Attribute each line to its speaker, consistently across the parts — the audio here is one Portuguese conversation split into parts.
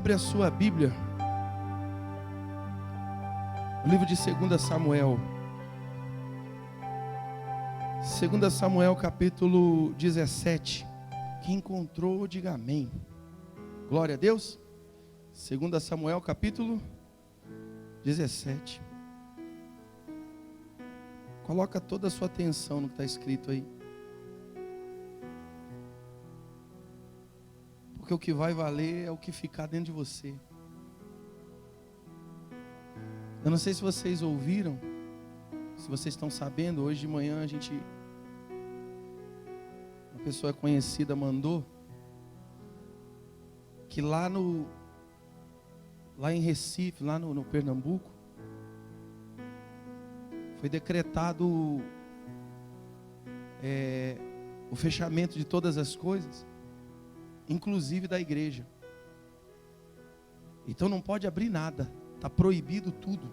Speaker 1: Abre a sua Bíblia, o livro de 2 Samuel. 2 Samuel capítulo 17. Quem encontrou, diga amém. Glória a Deus. 2 Samuel capítulo 17. Coloca toda a sua atenção no que está escrito aí. Porque o que vai valer é o que ficar dentro de você. Eu não sei se vocês ouviram, se vocês estão sabendo, hoje de manhã uma pessoa conhecida mandou que lá em Recife, lá no Pernambuco, foi decretado o fechamento de todas as coisas, inclusive da igreja. Então não pode abrir nada, está proibido tudo.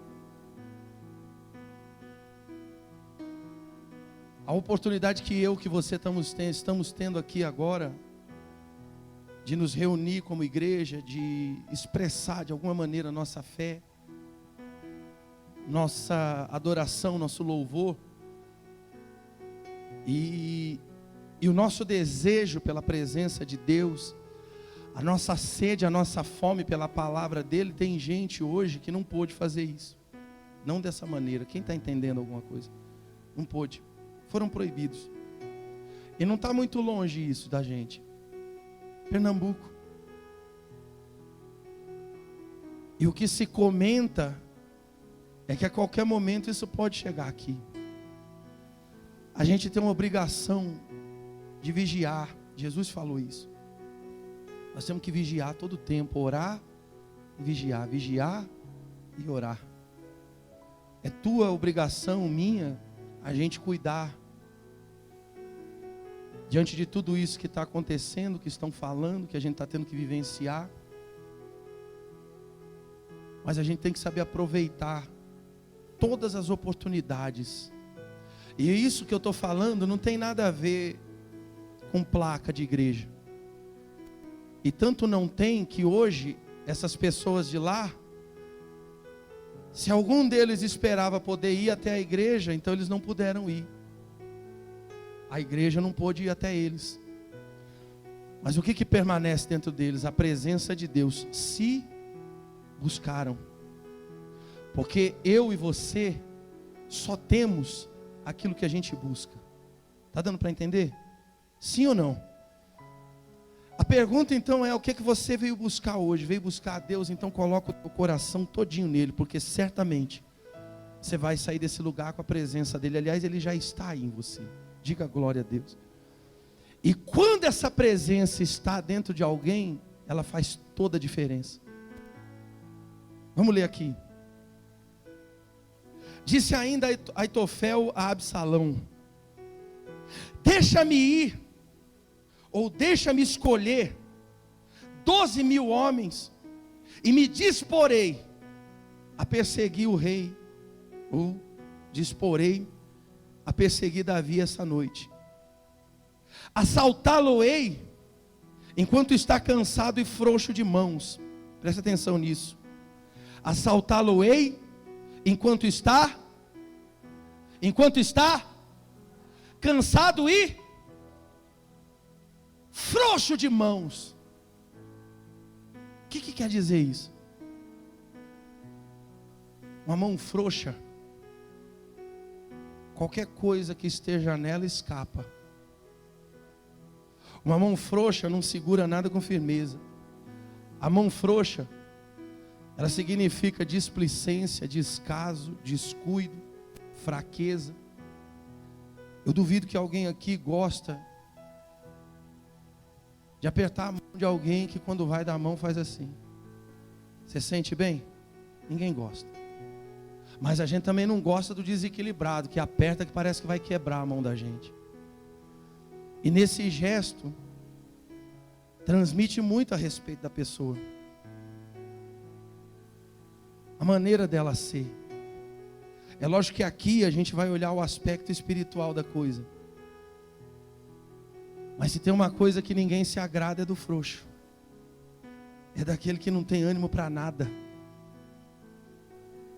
Speaker 1: A oportunidade que você estamos tendo aqui agora, de nos reunir como igreja, de expressar de alguma maneira a nossa fé, nossa adoração, nosso louvor, e o nosso desejo pela presença de Deus, a nossa sede, a nossa fome pela palavra dele. Tem gente hoje que não pôde fazer isso, não dessa maneira. Quem está entendendo alguma coisa? Não pôde, foram proibidos. E não está muito longe isso da gente. Pernambuco. E o que se comenta é que a qualquer momento isso pode chegar aqui. A gente tem uma obrigação de vigiar. Jesus falou isso. Nós temos que vigiar todo o tempo, orar e vigiar, vigiar e orar. É tua obrigação, minha, a gente cuidar diante de tudo isso que está acontecendo, que estão falando, que a gente está tendo que vivenciar. Mas a gente tem que saber aproveitar todas as oportunidades. E isso que eu estou falando não tem nada a ver com placa de igreja. E tanto não tem que hoje essas pessoas de lá, se algum deles esperava poder ir até a igreja, então eles não puderam ir. A igreja não pôde ir até eles. Mas o que permanece dentro deles? A presença de Deus. Se buscaram. Porque eu e você só temos aquilo que a gente busca. Está dando para entender? Sim ou não? A pergunta então é: o que você veio buscar hoje? Veio buscar a Deus? Então coloca o teu coração todinho nele, porque certamente você vai sair desse lugar com a presença dele. Aliás, ele já está aí em você. Diga glória a Deus. E quando essa presença está dentro de alguém, ela faz toda a diferença. Vamos ler aqui. Disse ainda Aitofel a Absalão: deixa-me ir, ou deixa-me escolher 12.000 homens, e me disporei a perseguir o rei, ou disporei a perseguir Davi essa noite. Assaltá-lo-ei enquanto está cansado e frouxo de mãos. Presta atenção nisso. Assaltá-lo-ei enquanto está cansado e frouxo de mãos. O que quer dizer isso? Uma mão frouxa, qualquer coisa que esteja nela escapa. Uma mão frouxa não segura nada com firmeza. A mão frouxa, ela significa displicência, descaso, descuido, fraqueza. Eu duvido que alguém aqui gosta de apertar a mão de alguém que quando vai dar a mão faz assim. Você sente bem? Ninguém gosta. Mas a gente também não gosta do desequilibrado, que aperta, que parece que vai quebrar a mão da gente. E nesse gesto, transmite muito a respeito da pessoa. A maneira dela ser. É lógico que aqui a gente vai olhar o aspecto espiritual da coisa. Mas se tem uma coisa que ninguém se agrada é do frouxo. é daquele que não tem ânimo para nada.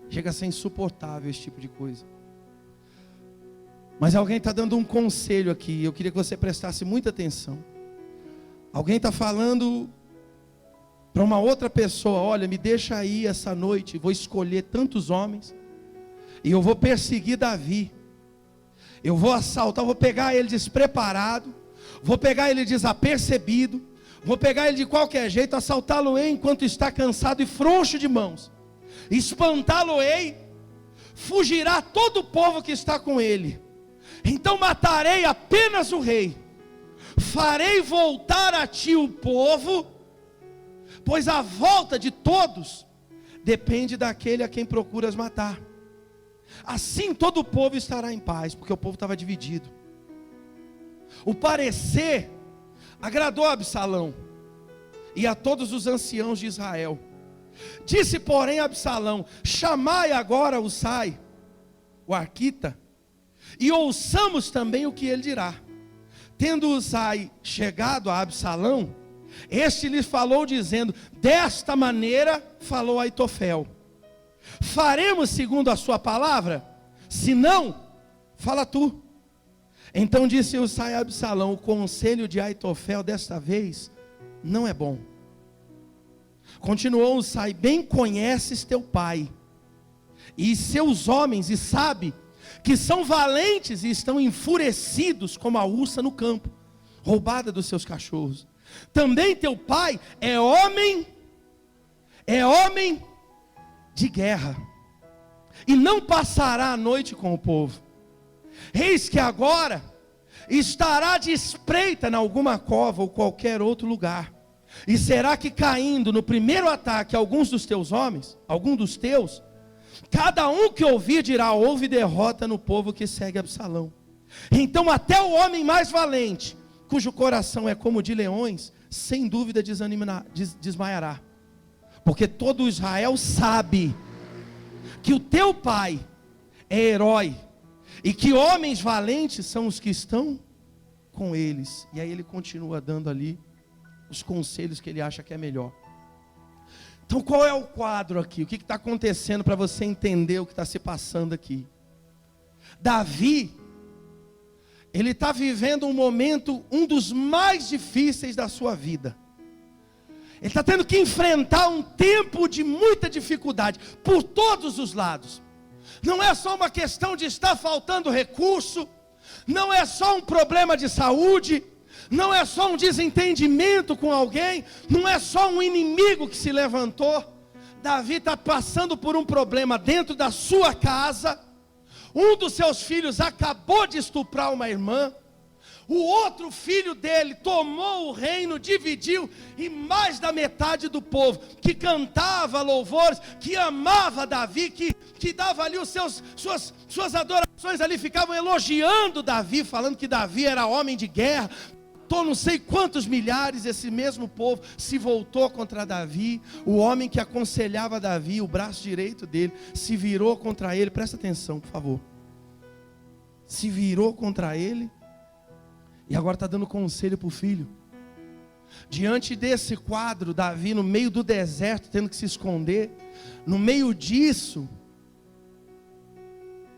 Speaker 1: Chega a ser insuportável esse tipo de coisa. Mas alguém está dando um conselho aqui, eu queria que você prestasse muita atenção. Alguém está falando para uma outra pessoa: olha, me deixa aí essa noite, vou escolher tantos homens, e eu vou perseguir Davi. Eu vou assaltar, vou pegar ele despreparado, vou pegar ele desapercebido, vou pegar ele de qualquer jeito, assaltá-lo-ei enquanto está cansado e frouxo de mãos. Espantá-lo-ei, fugirá todo o povo que está com ele. Então matarei apenas o rei, farei voltar a ti o povo, pois a volta de todos depende daquele a quem procuras matar. Assim todo o povo estará em paz, porque o povo estava dividido. O parecer agradou a Absalão e a todos os anciãos de Israel. Disse, porém, Absalão: chamai agora Usai, o arquita, e ouçamos também o que ele dirá. Tendo Usai chegado a Absalão, este lhe falou dizendo: desta maneira falou Aitofel: faremos segundo a sua palavra? Se não, fala tu. Então disse Usai a Absalão: o conselho de Aitofel desta vez não é bom. Continuou Usai: bem conheces teu pai e seus homens, e sabe que são valentes e estão enfurecidos como a ursa no campo, roubada dos seus cachorros. Também teu pai é homem de guerra, e não passará a noite com o povo. Eis que agora estará de espreita em alguma cova ou qualquer outro lugar. E será que caindo no primeiro ataque algum dos teus, cada um que ouvir dirá: houve derrota no povo que segue Absalão. Então até o homem mais valente, cujo coração é como de leões, sem dúvida desmaiará. Porque todo Israel sabe que o teu pai é herói, e que homens valentes são os que estão com eles. E aí ele continua dando ali os conselhos que ele acha que é melhor. Então qual é o quadro aqui? O que está acontecendo para você entender o que está se passando aqui? Davi, ele está vivendo um momento, um dos mais difíceis da sua vida. Ele está tendo que enfrentar um tempo de muita dificuldade, por todos os lados. Não é só uma questão de estar faltando recurso, não é só um problema de saúde, não é só um desentendimento com alguém, não é só um inimigo que se levantou. Davi está passando por um problema dentro da sua casa. Um dos seus filhos acabou de estuprar uma irmã. O outro filho dele tomou o reino, dividiu, e mais da metade do povo que cantava louvores, que amava Davi, que dava ali suas adorações ali, ficavam elogiando Davi, falando que Davi era homem de guerra. Não sei quantos milhares, esse mesmo povo se voltou contra Davi. O homem que aconselhava Davi, o braço direito dele, se virou contra ele. Presta atenção, por favor. Se virou contra ele, e agora está dando conselho para o filho. Diante desse quadro, Davi no meio do deserto, tendo que se esconder. No meio disso,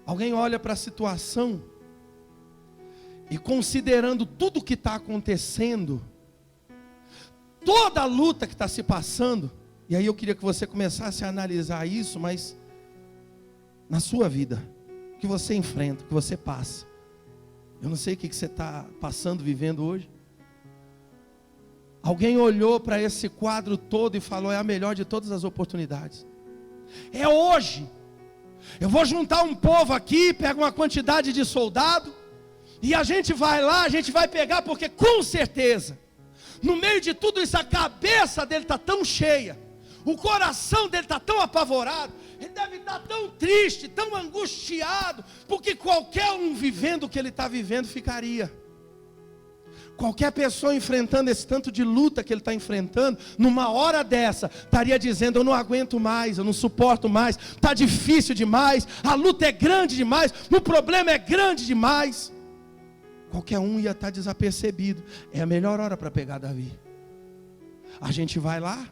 Speaker 1: alguém olha para a situação, e considerando tudo o que está acontecendo, toda a luta que está se passando, e aí eu queria que você começasse a analisar isso, mas na sua vida, o que você enfrenta, o que você passa. Eu não sei o que você está passando, vivendo hoje. Alguém olhou para esse quadro todo e falou: é a melhor de todas as oportunidades. É hoje. Eu vou juntar um povo aqui, pego uma quantidade de soldado, e a gente vai lá, a gente vai pegar, porque com certeza, no meio de tudo isso, a cabeça dele está tão cheia, o coração dele está tão apavorado, ele deve estar tão triste, tão angustiado, porque qualquer um vivendo o que ele está vivendo ficaria. Qualquer pessoa enfrentando esse tanto de luta que ele está enfrentando, numa hora dessa, estaria dizendo: eu não aguento mais, eu não suporto mais, está difícil demais, a luta é grande demais, o problema é grande demais. Qualquer um ia estar desapercebido. É a melhor hora para pegar Davi. A gente vai lá,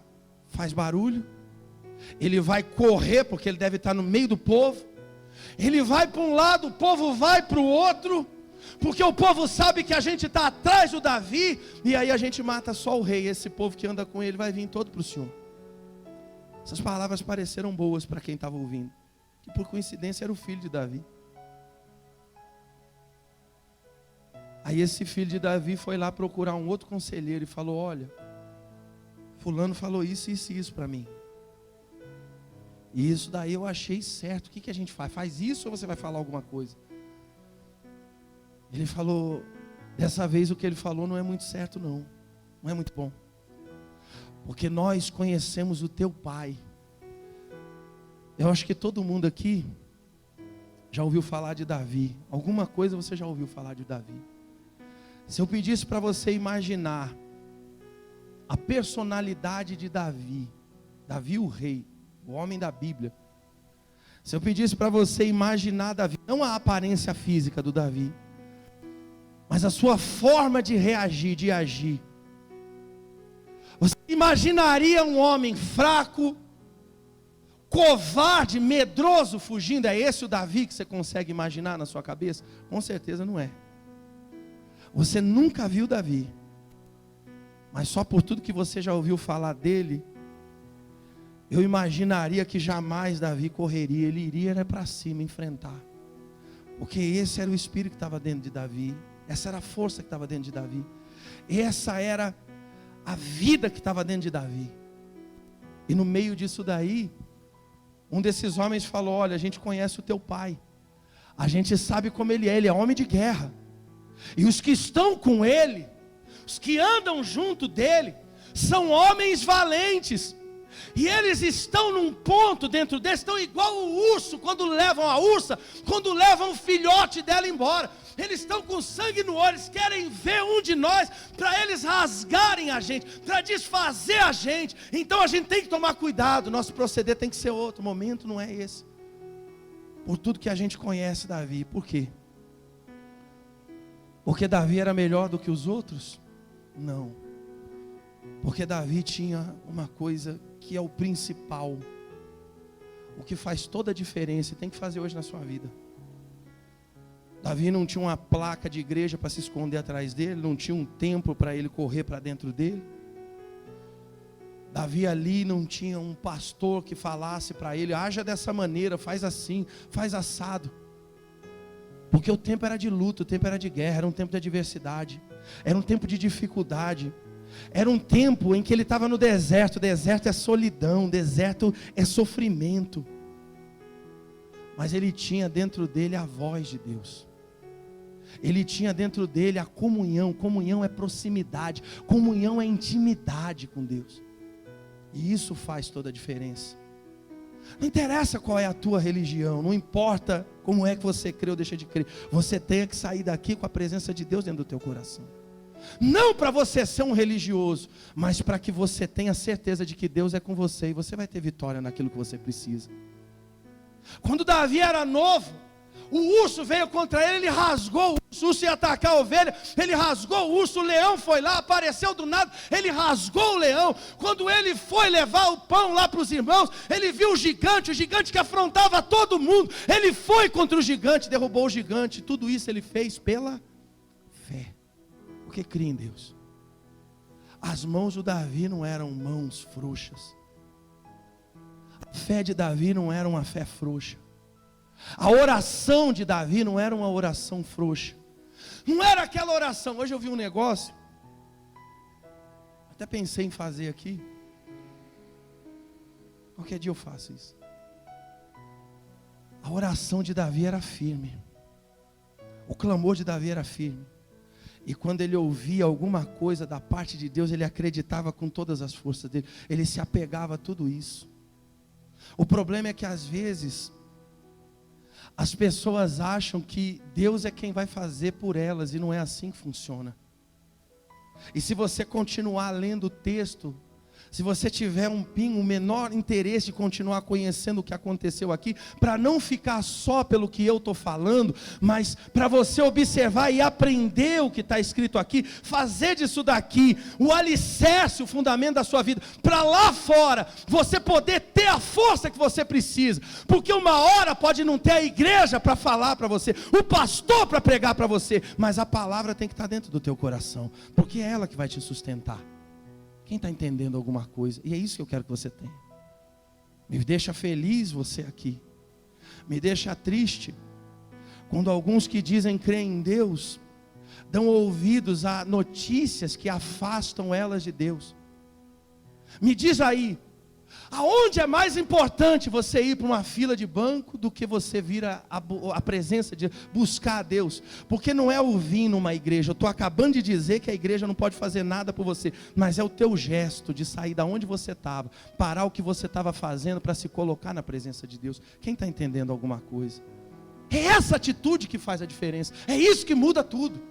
Speaker 1: faz barulho, ele vai correr, porque ele deve estar no meio do povo, ele vai para um lado, o povo vai para o outro, porque o povo sabe que a gente está atrás do Davi, e aí a gente mata só o rei, esse povo que anda com ele vai vir todo para o Senhor. Essas palavras pareceram boas para quem estava ouvindo, que por coincidência era o filho de Davi. Aí esse filho de Davi foi lá procurar um outro conselheiro e falou: olha, fulano falou isso, isso e isso para mim. E isso daí eu achei certo. O que a gente faz? Faz isso ou você vai falar alguma coisa? Ele falou: dessa vez o que ele falou não é muito certo não. Não é muito bom. Porque nós conhecemos o teu pai. Eu acho que todo mundo aqui já ouviu falar de Davi. Alguma coisa você já ouviu falar de Davi. Se eu pedisse para você imaginar a personalidade de Davi, Davi o rei, o homem da Bíblia. Se eu pedisse para você imaginar Davi, não a aparência física do Davi, mas a sua forma de reagir, de agir. Você imaginaria um homem fraco, covarde, medroso, fugindo? É esse o Davi que você consegue imaginar na sua cabeça? Com certeza não é. Você nunca viu Davi, mas só por tudo que você já ouviu falar dele, eu imaginaria que jamais Davi correria, ele iria para cima enfrentar, porque esse era o espírito que estava dentro de Davi, essa era a força que estava dentro de Davi, essa era a vida que estava dentro de Davi. E no meio disso daí, um desses homens falou: olha, a gente conhece o teu pai, a gente sabe como ele é homem de guerra, e os que estão com ele, os que andam junto dele, são homens valentes, e eles estão num ponto dentro deles, estão igual o urso, quando levam a ursa, quando levam o filhote dela embora, eles estão com sangue no olho, eles querem ver um de nós, para eles rasgarem a gente, para desfazer a gente. Então a gente tem que tomar cuidado, nosso proceder tem que ser outro, o momento não é esse, por tudo que a gente conhece Davi. Por quê? Porque Davi era melhor do que os outros? Não, porque Davi tinha uma coisa que é o principal, o que faz toda a diferença e tem que fazer hoje na sua vida. Davi não tinha uma placa de igreja para se esconder atrás dele, não tinha um templo para ele correr para dentro dele. Davi ali não tinha um pastor que falasse para ele: haja dessa maneira, faz assim, faz assado. Porque o tempo era de luta, o tempo era de guerra, era um tempo de adversidade, era um tempo de dificuldade, era um tempo em que ele estava no deserto. Deserto é solidão, deserto é sofrimento, mas ele tinha dentro dele a voz de Deus, ele tinha dentro dele a comunhão. Comunhão é proximidade, comunhão é intimidade com Deus, e isso faz toda a diferença. Não interessa qual é a tua religião, não importa como é que você crê ou deixa de crer, você tem que sair daqui com a presença de Deus dentro do teu coração. Não para você ser um religioso, mas para que você tenha certeza de que Deus é com você, e você vai ter vitória naquilo que você precisa. Quando Davi era novo, o urso veio contra ele, ele rasgou o urso ia atacar a ovelha, ele rasgou o urso, o leão foi lá, apareceu do nada, ele rasgou o leão. Quando ele foi levar o pão lá para os irmãos, ele viu o gigante que afrontava todo mundo, ele foi contra o gigante, derrubou o gigante. Tudo isso ele fez pela fé, porque cria em Deus. As mãos do Davi não eram mãos frouxas, a fé de Davi não era uma fé frouxa, a oração de Davi não era uma oração frouxa, não era aquela oração. Hoje eu vi um negócio, até pensei em fazer aqui, qualquer dia eu faço isso. A oração de Davi era firme, o clamor de Davi era firme, e quando ele ouvia alguma coisa da parte de Deus, ele acreditava com todas as forças dele, ele se apegava a tudo isso. O problema é que às vezes as pessoas acham que Deus é quem vai fazer por elas, e não é assim que funciona. E se você continuar lendo o texto, se você tiver um menor interesse de continuar conhecendo o que aconteceu aqui, para não ficar só pelo que eu estou falando, mas para você observar e aprender o que está escrito aqui, fazer disso daqui o alicerce, o fundamento da sua vida, para lá fora, você poder ter a força que você precisa, porque uma hora pode não ter a igreja para falar para você, o pastor para pregar para você, mas a palavra tem que estar dentro do teu coração, porque é ela que vai te sustentar. Quem está entendendo alguma coisa? E é isso que eu quero que você tenha. Me deixa feliz você aqui. Me deixa triste quando alguns que dizem crer em Deus dão ouvidos a notícias que afastam elas de Deus. Me diz aí, aonde é mais importante você ir para uma fila de banco do que você vir a presença de buscar a Deus? Porque não é o vir numa igreja. Eu estou acabando de dizer que a igreja não pode fazer nada por você, mas é o teu gesto de sair da onde você estava, parar o que você estava fazendo para se colocar na presença de Deus. Quem está entendendo alguma coisa? É essa atitude que faz a diferença. É isso que muda tudo.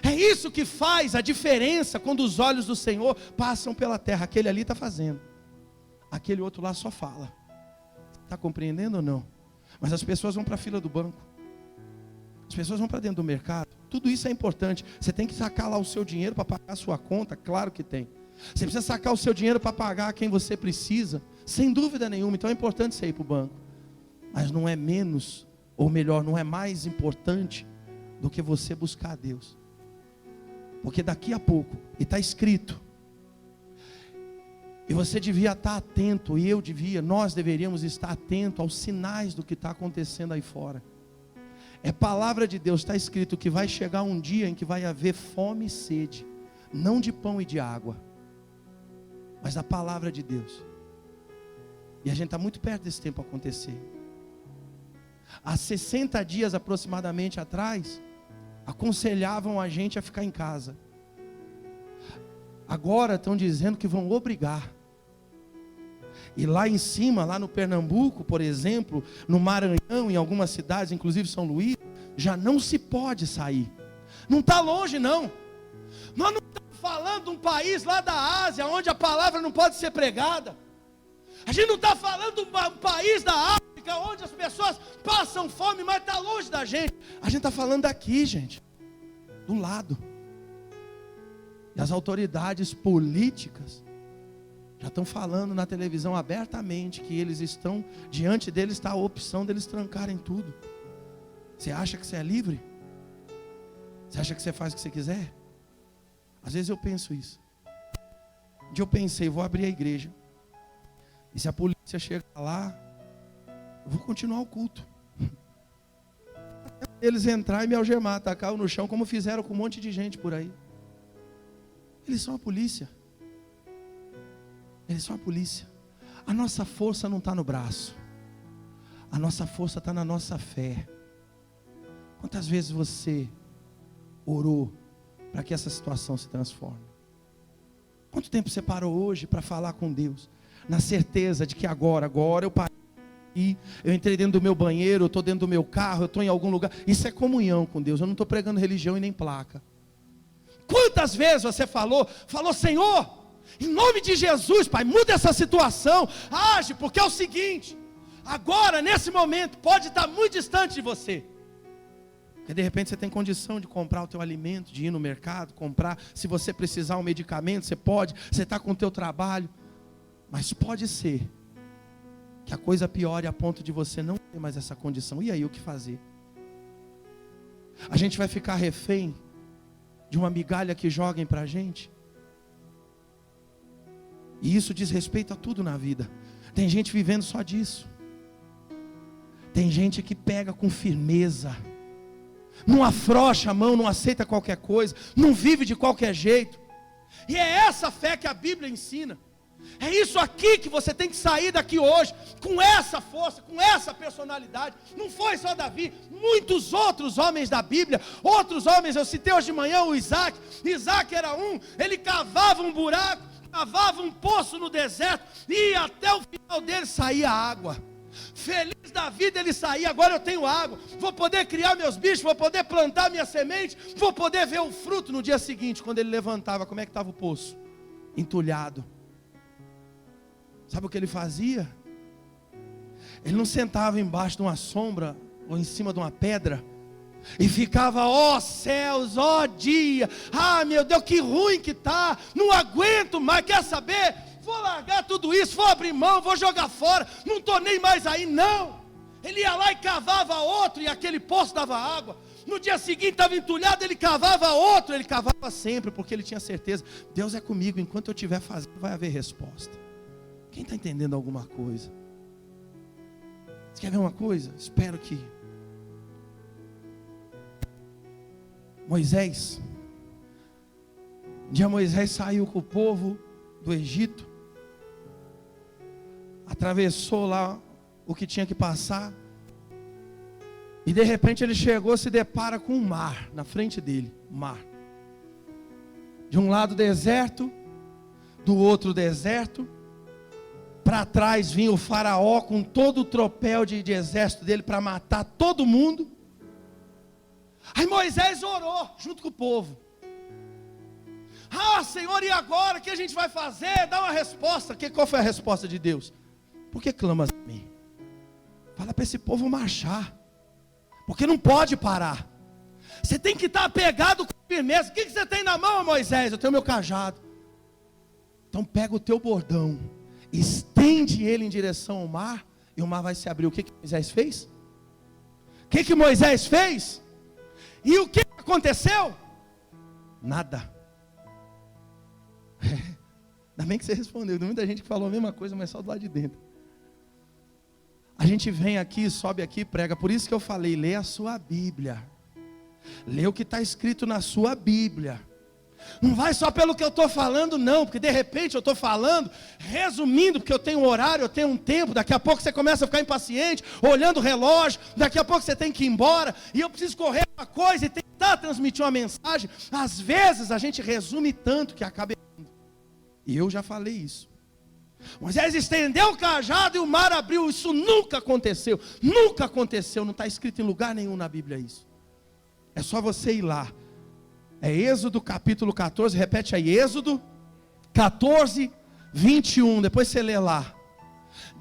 Speaker 1: É isso que faz a diferença quando os olhos do Senhor passam pela terra. Aquele ali está fazendo, aquele outro lá só fala. Está compreendendo ou não? Mas as pessoas vão para a fila do banco, as pessoas vão para dentro do mercado. Tudo isso é importante. Você tem que sacar lá o seu dinheiro para pagar a sua conta, claro que tem. Você precisa sacar o seu dinheiro para pagar quem você precisa, sem dúvida nenhuma. Então é importante você ir para o banco, mas não é menos, ou melhor, não é mais importante do que você buscar a Deus. Porque daqui a pouco, e está escrito, e você devia estar atento, e nós deveríamos estar atentos aos sinais do que está acontecendo aí fora. É palavra de Deus, está escrito que vai chegar um dia em que vai haver fome e sede, não de pão e de água, mas da palavra de Deus. E a gente está muito perto desse tempo acontecer. Há 60 dias aproximadamente atrás, aconselhavam a gente a ficar em casa. Agora estão dizendo que vão obrigar. E lá em cima, lá no Pernambuco, por exemplo, no Maranhão, em algumas cidades, inclusive São Luís, já não se pode sair. Não está longe não. Nós não estamos falando de um país lá da Ásia, onde a palavra não pode ser pregada. A gente não está falando de um país da África, onde as pessoas passam fome, mas está longe da gente. A gente está falando daqui, gente, do lado. E as autoridades políticas já estão falando na televisão abertamente que eles estão, diante deles está a opção deles trancarem tudo. Você acha que você é livre? Você acha que você faz o que você quiser? Às vezes eu penso isso. Um dia eu pensei, vou abrir a igreja, e se a polícia chegar lá, eu vou continuar o culto. Eles entrar e me algemar, tacar no chão, como fizeram com um monte de gente por aí. Eles são a polícia. Eles são a polícia. A nossa força não está no braço. A nossa força está na nossa fé. Quantas vezes você orou para que essa situação se transforme? Quanto tempo você parou hoje para falar com Deus? Na certeza de que agora eu parei aqui, eu entrei dentro do meu banheiro, eu estou dentro do meu carro, eu estou em algum lugar. Isso é comunhão com Deus. Eu não estou pregando religião e nem placa. Quantas vezes você falou, Senhor, em nome de Jesus, Pai, muda essa situação, age, porque é o seguinte, agora, nesse momento, pode estar muito distante de você, porque de repente você tem condição de comprar o teu alimento, de ir no mercado, comprar, se você precisar um medicamento, você pode, você está com o teu trabalho, mas pode ser que a coisa piore a ponto de você não ter mais essa condição. E aí, o que fazer? A gente vai ficar refém de uma migalha que joguem para a gente? E isso diz respeito a tudo na vida. Tem gente vivendo só disso. Tem gente que pega com firmeza, não afrouxa a mão, não aceita qualquer coisa, não vive de qualquer jeito. E é essa fé que a Bíblia ensina. É isso aqui que você tem que sair daqui hoje, com essa força, com essa personalidade. Não foi só Davi, muitos outros homens da Bíblia, outros homens, eu citei hoje de manhã o Isaac. Isaac era ele cavava um buraco, cavava um poço no deserto, e até o final dele saía água. Feliz da vida ele saía, agora eu tenho água, vou poder criar meus bichos, vou poder plantar minha semente, vou poder ver o fruto no dia seguinte. Quando ele levantava, como é que estava o poço? Entulhado. Sabe o que ele fazia? Ele não sentava embaixo de uma sombra ou em cima de uma pedra e ficava, ó céus, ó dia, meu Deus, que ruim que está, não aguento mais, quer saber? Vou largar tudo isso, vou abrir mão, vou jogar fora, não estou nem mais aí, não. Ele ia lá e cavava outro, e aquele poço dava água. No dia seguinte estava entulhado, ele cavava outro, ele cavava sempre, porque ele tinha certeza, Deus é comigo, enquanto eu estiver fazendo, vai haver resposta. Quem está entendendo alguma coisa? Você quer ver uma coisa? Espero que Moisés, um dia Moisés saiu com o povo do Egito, atravessou lá o que tinha que passar, e de repente ele chegou, se depara com um mar na frente dele, mar. De um lado deserto, do outro deserto, para trás vinha o faraó com todo o tropel de exército dele para matar todo mundo. Aí Moisés orou junto com o povo. Senhor, e agora? O que a gente vai fazer? Dá uma resposta. Qual foi a resposta de Deus? Por que clamas a mim? Fala para esse povo marchar, porque não pode parar. Você tem que estar apegado com firmeza. O que você tem na mão, Moisés? Eu tenho meu cajado. Então pega o teu bordão, estende ele em direção ao mar, e o mar vai se abrir. O que Moisés fez? O que Moisés fez? E o que aconteceu? Nada. Ainda bem que você respondeu. Tem muita gente que falou a mesma coisa, mas só do lado de dentro. A gente vem aqui, sobe aqui, prega. Por isso que eu falei, lê a sua Bíblia. Lê o que está escrito na sua Bíblia. Não vai só pelo que eu estou falando, não. Porque de repente eu estou falando, resumindo, porque eu tenho um horário, eu tenho um tempo. Daqui a pouco você começa a ficar impaciente, olhando o relógio. Daqui a pouco você tem que ir embora, e eu preciso correr uma coisa e tentar transmitir uma mensagem. Às vezes a gente resume tanto que acaba errando. E eu já falei isso. Moisés estendeu o cajado e o mar abriu. Isso nunca aconteceu. Nunca aconteceu. Não está escrito em lugar nenhum na Bíblia isso. É só você ir lá. É Êxodo capítulo 14. Repete aí, Êxodo 14, 21. Depois você lê lá.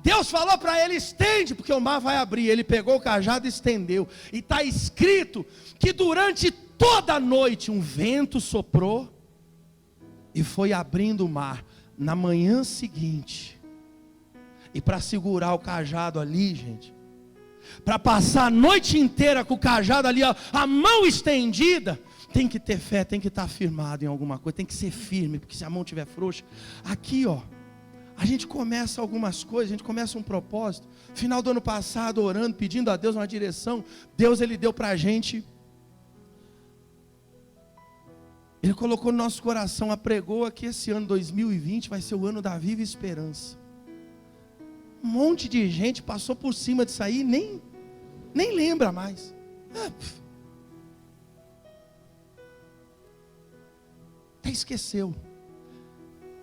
Speaker 1: Deus falou para ele, estende, porque o mar vai abrir. Ele pegou o cajado e estendeu. E está escrito que durante toda a noite um vento soprou e foi abrindo o mar. Na manhã seguinte, e para segurar o cajado ali, gente, para passar a noite inteira com o cajado ali, ó, a mão estendida, tem que ter fé, tem que estar firmado em alguma coisa, tem que ser firme, porque se a mão estiver frouxa, aqui ó, a gente começa algumas coisas, a gente começa um propósito. Final do ano passado, orando, pedindo a Deus uma direção, Deus ele deu para a gente, Ele colocou no nosso coração, apregou que esse ano 2020 vai ser o ano da viva esperança. Um monte de gente passou por cima disso aí, nem lembra mais. Até esqueceu.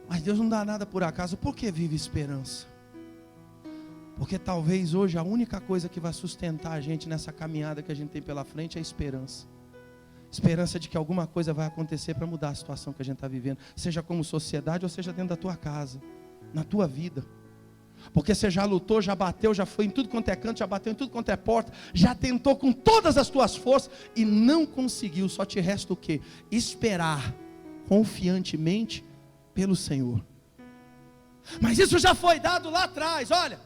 Speaker 1: Mas Deus não dá nada por acaso. Por que vive esperança? Porque talvez hoje a única coisa que vai sustentar a gente nessa caminhada que a gente tem pela frente é a esperança. Esperança de que alguma coisa vai acontecer para mudar a situação que a gente está vivendo. Seja como sociedade ou seja dentro da tua casa, na tua vida. Porque você já lutou, já bateu, já foi em tudo quanto é canto, já bateu em tudo quanto é porta, já tentou com todas as tuas forças e não conseguiu. Só te resta o quê? Esperar confiantemente pelo Senhor. Mas isso já foi dado lá atrás, olha.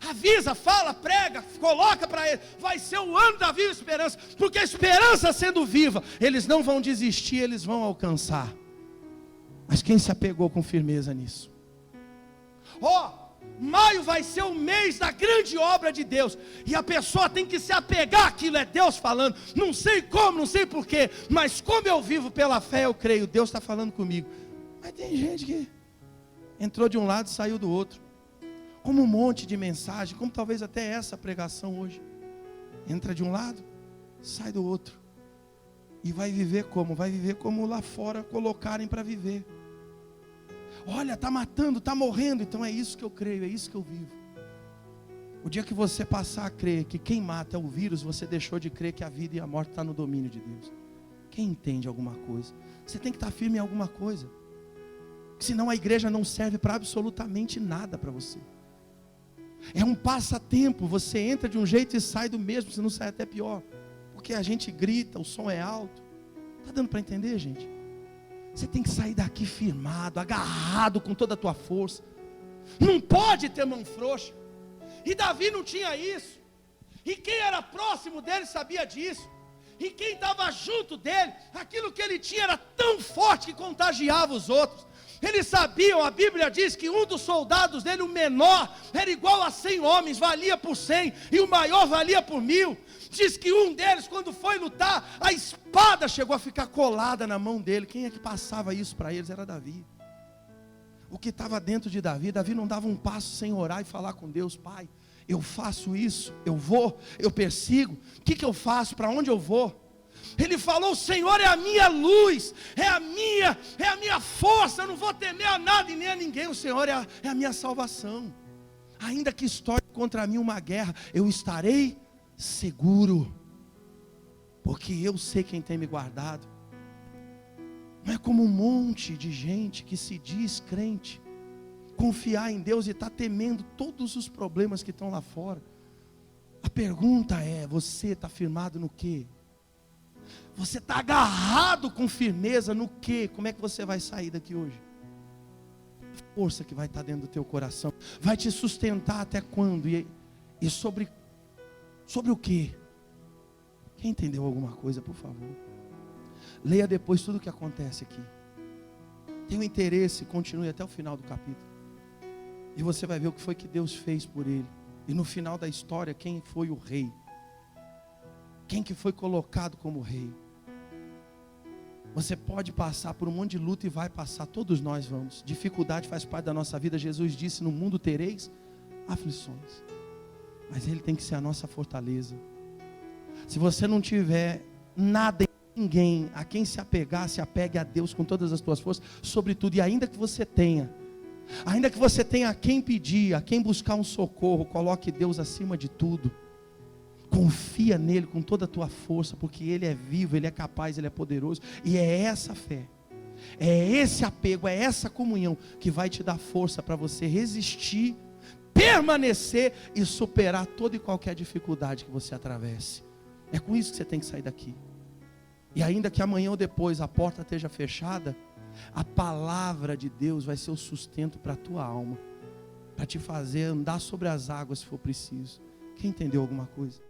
Speaker 1: Avisa, fala, prega, coloca para ele. Vai ser o ano da viva esperança. Porque a esperança sendo viva, eles não vão desistir, eles vão alcançar. Mas quem se apegou com firmeza nisso? Maio vai ser o mês da grande obra de Deus. E a pessoa tem que se apegar àquilo, é Deus falando. Não sei como, não sei porquê, mas como eu vivo pela fé, eu creio, Deus está falando comigo. Mas tem gente que entrou de um lado e saiu do outro. Como um monte de mensagem, como talvez até essa pregação hoje. Entra de um lado, sai do outro. E vai viver como? Vai viver como lá fora colocarem para viver. Olha, está matando, está morrendo. Então é isso que eu creio, é isso que eu vivo. O dia que você passar a crer que quem mata é o vírus, você deixou de crer que a vida e a morte estão no domínio de Deus. Quem entende alguma coisa? Você tem que estar firme em alguma coisa. Senão a igreja não serve para absolutamente nada para você. É um passatempo, você entra de um jeito e sai do mesmo, se não sai até pior. Porque a gente grita, o som é alto. Está dando para entender, gente? Você tem que sair daqui firmado, agarrado com toda a tua força. Não pode ter mão frouxa. E Davi não tinha isso. E quem era próximo dele sabia disso. E quem estava junto dele, aquilo que ele tinha era tão forte que contagiava os outros. Eles sabiam, a Bíblia diz que um dos soldados dele, o menor, era igual a 100 homens, valia por 100, e o maior valia por 1000. Diz que um deles, quando foi lutar, a espada chegou a ficar colada na mão dele. Quem é que passava isso para eles? Era Davi. O que estava dentro de Davi, Davi não dava um passo sem orar e falar com Deus: Pai, eu faço isso, eu vou, eu persigo, o que eu faço, para onde eu vou? Ele falou: o Senhor é a minha luz, é a minha força, eu não vou temer a nada e nem a ninguém, o Senhor é a minha salvação. Ainda que estoure contra mim uma guerra, eu estarei seguro, porque eu sei quem tem me guardado. Não é como um monte de gente que se diz crente, confiar em Deus e está temendo todos os problemas que estão lá fora. A pergunta é: você está firmado no quê? Você está agarrado com firmeza no quê? Como é que você vai sair daqui hoje? A força que vai estar dentro do teu coração vai te sustentar até quando? E sobre o quê? Quem entendeu alguma coisa, por favor? Leia depois tudo o que acontece aqui. Tenha interesse, continue até o final do capítulo. E você vai ver o que foi que Deus fez por ele. E no final da história, quem foi o rei? Quem que foi colocado como rei? Você pode passar por um monte de luta e vai passar, todos nós vamos. Dificuldade faz parte da nossa vida. Jesus disse: no mundo tereis aflições, mas Ele tem que ser a nossa fortaleza. Se você não tiver nada em ninguém a quem se apegar, se apegue a Deus com todas as tuas forças, sobretudo. E ainda que você tenha a quem pedir, a quem buscar um socorro, coloque Deus acima de tudo. Confia nele com toda a tua força, porque Ele é vivo, Ele é capaz, Ele é poderoso. E é essa fé, é esse apego, é essa comunhão que vai te dar força para você resistir, permanecer e superar toda e qualquer dificuldade que você atravesse. É com isso que você tem que sair daqui. E ainda que amanhã ou depois a porta esteja fechada, a palavra de Deus vai ser o sustento para a tua alma, para te fazer andar sobre as águas se for preciso. Quem entendeu alguma coisa?